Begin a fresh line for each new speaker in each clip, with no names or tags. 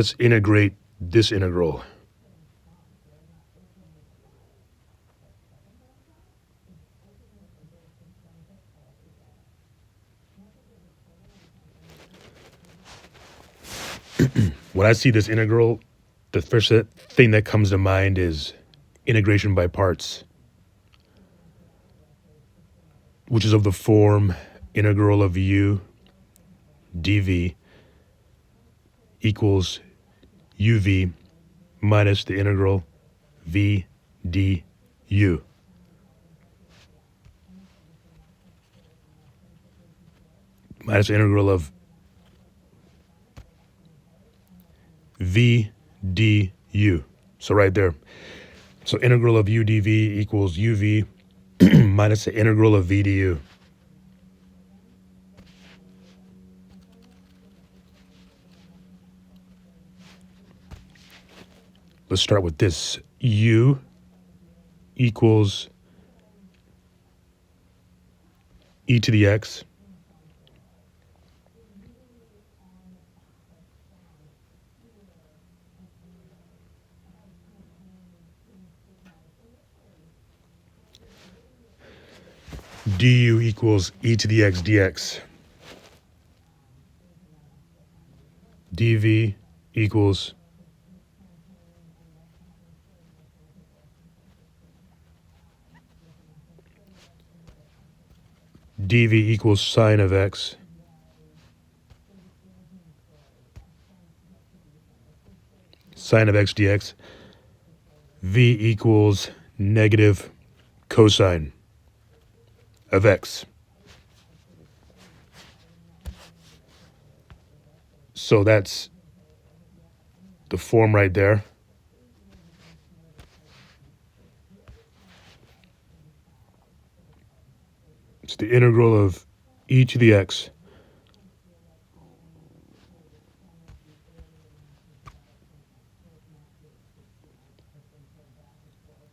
let's integrate this integral. When I see this integral, the first thing that comes to mind is integration by parts, which is of the form integral of u dv equals uv minus the integral v du. Minus the integral of v du. So right there. So integral of u dv equals uv minus the integral of v du. Let's start with this. U equals e to the x du equals e to the x dx. dv equals dv equals sine of x sine of x dx. V equals negative cosine of x. So that's the form right there. It's the integral of e to the x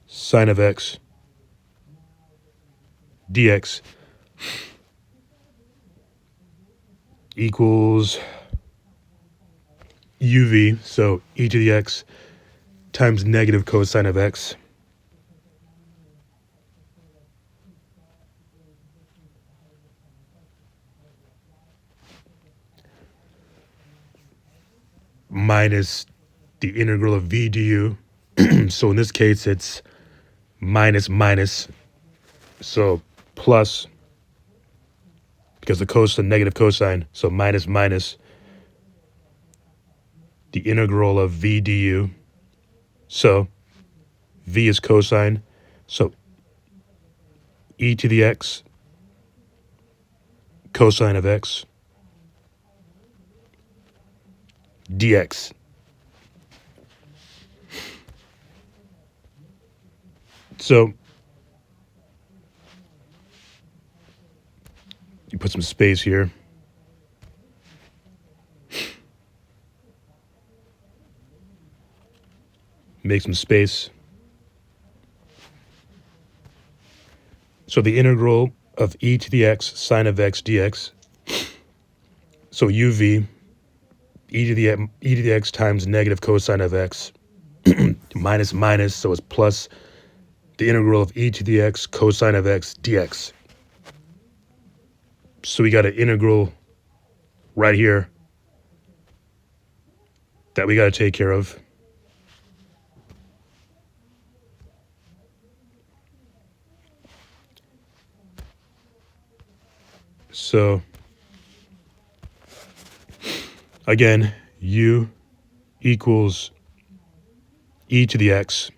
sine of x dx equals uv, so e to the x times negative cosine of x minus the integral of v du. So in this case, it's minus minus, so plus, because the cosine, negative cosine, so minus minus the integral of v du. So v is cosine, so e to the x cosine of x dx. So you put some space here. Make some space. So the integral of e to the x sine of x dx. So uv e to the x times negative cosine of x minus minus, so it's plus the integral of e to the x cosine of x dx. So we got an integral right here that we got to take care of. So again, u equals e to the x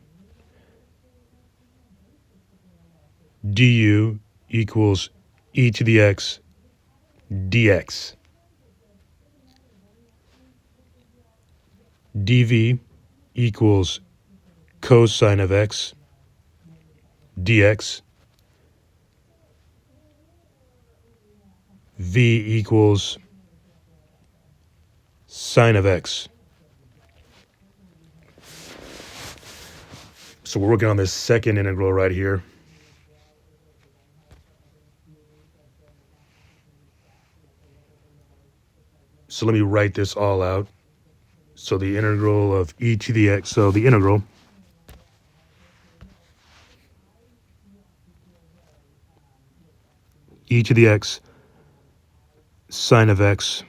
du equals e to the x dx. dv equals cosine of x dx. V equals sine of x. So we're working on this second integral right here. So let me write this all out. So the integral of e to the x, so the integral e to the x sine of x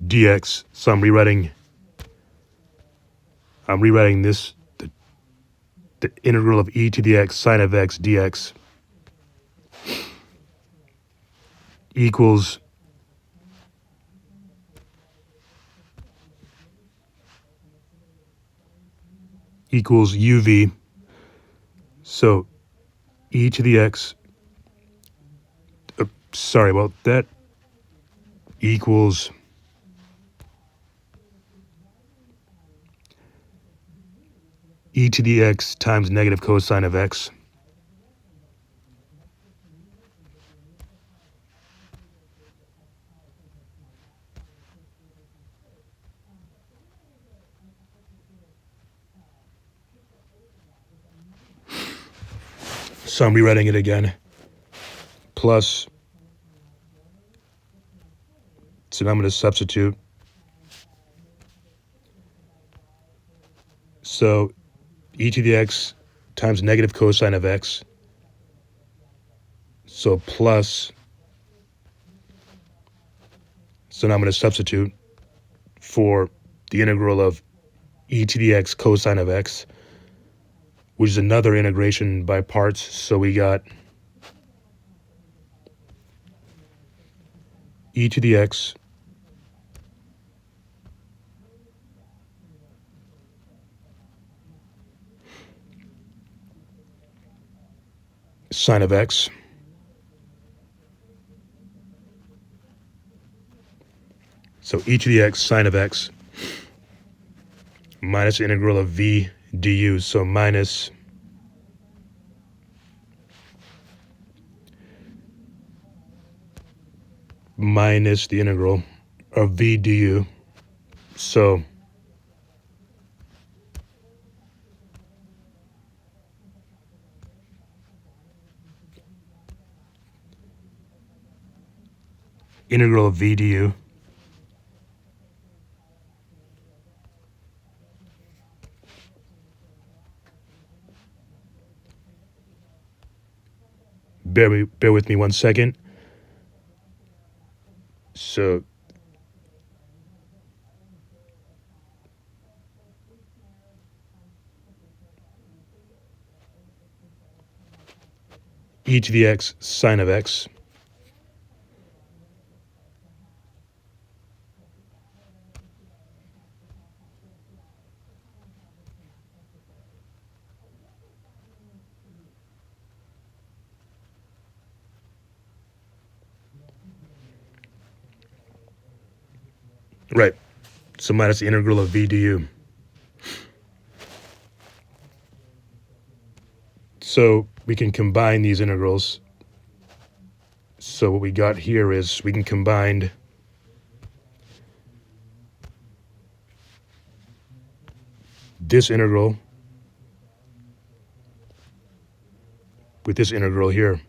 dx. So I'm rewriting this, the integral of e to the x sine of x dx equals uv. So e to the x, sorry about that, equals e to the x times negative cosine of x. So I'm rewriting it again. Plus, so now I'm going to substitute. So e to the x times negative cosine of x. So plus, so now I'm going to substitute for the integral of e to the x cosine of x, which is another integration by parts. So we got e to the x sine of x so e to the x sine of x minus the integral of v du. So minus the integral of v du. So integral of v du bear with me 1 second. So e to the x sine of x right. So minus the integral of v du. So we can combine these integrals. So what we got here is we can combine this integral with this integral here.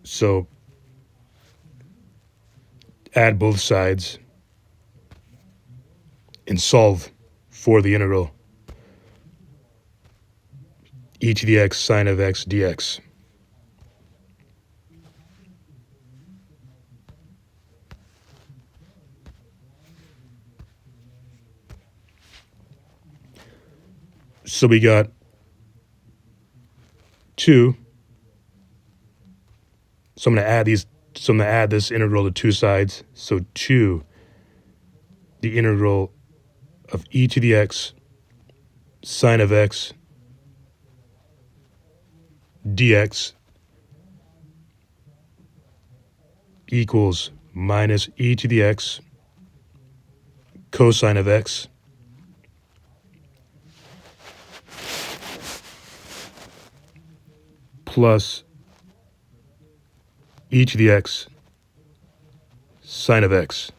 So add both sides and solve for the integral e to the x sine of x dx. So we got 2. So I'm going to add these. So I'm going to add this integral to two sides. So 2, the integral of e to the x sine of x dx equals minus e to the x cosine of x plus e to the x sine of x.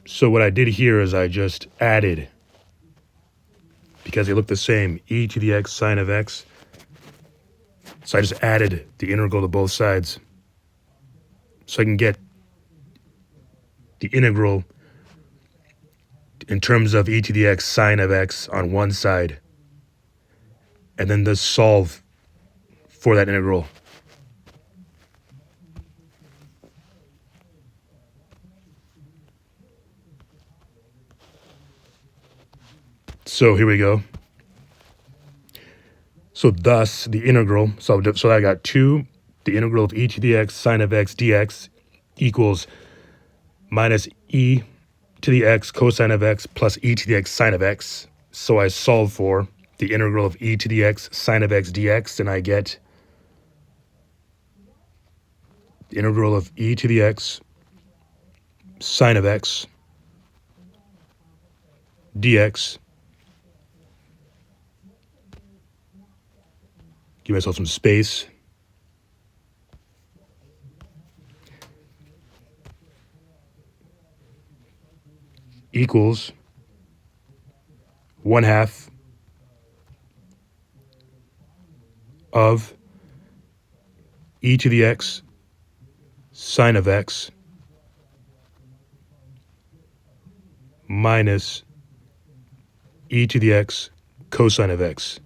So what I did here is I just added, because they look the same, e to the x sine of x So I just added the integral to both sides. So I can get the integral in terms of e to the x sine of x on one side, and then just solve for that integral. So here we go. So thus the integral, so I got 2, the integral of e to the x sine of x dx equals minus e to the x cosine of x plus e to the x sine of x. So I solve for the integral of e to the x sine of x dx, and I get the integral of e to the x sine of x dx. Give myself some space. Equals 1/2 of e to the x sine of x minus e to the x cosine of x.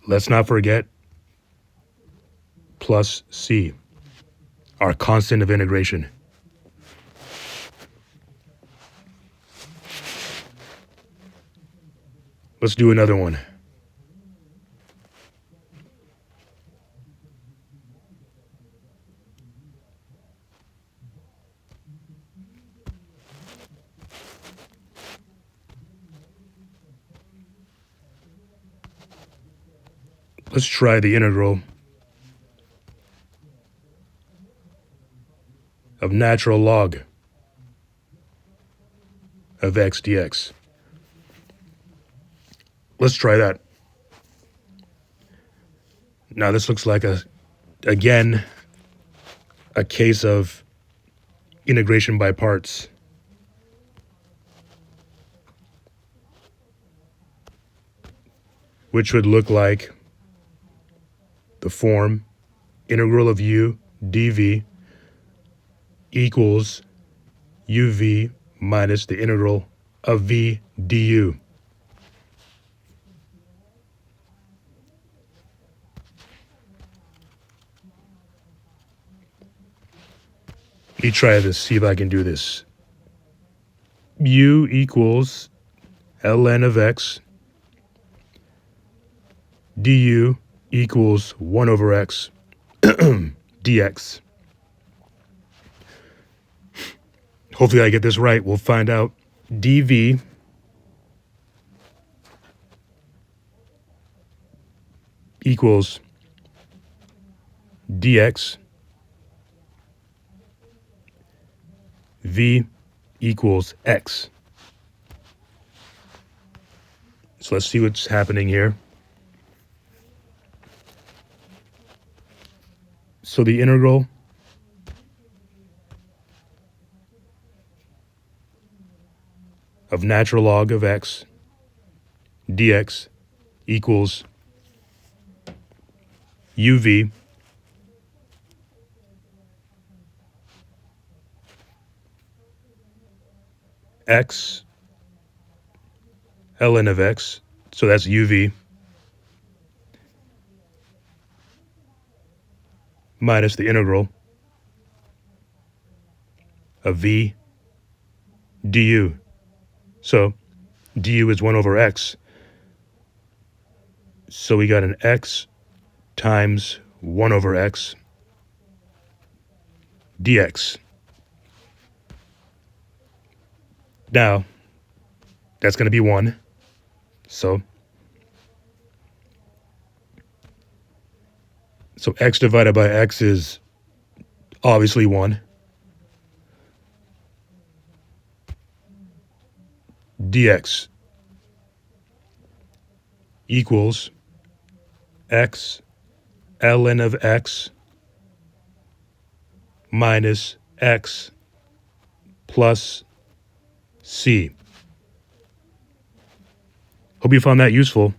Let's not forget plus c, our constant of integration. Let's do another one. Let's try the integral of natural log of x dx. Let's try that. Now this looks like again, a case of integration by parts. Which would look like the form integral of u dv equals uv minus the integral of v du. Let me try this, see if I can do this. U equals ln of x du equals 1 over x dx. Hopefully I get this right. We'll find out. dv equals dx. V equals x. So let's see what's happening here. So the integral of natural log of x dx equals uv x ln of x, so that's uv, minus the integral of v du. So du is 1 over x. So we got an x times 1 over x dx. Now, that's going to be 1. So x divided by x is obviously 1. Dx equals x ln of x minus x plus c. Hope you found that useful.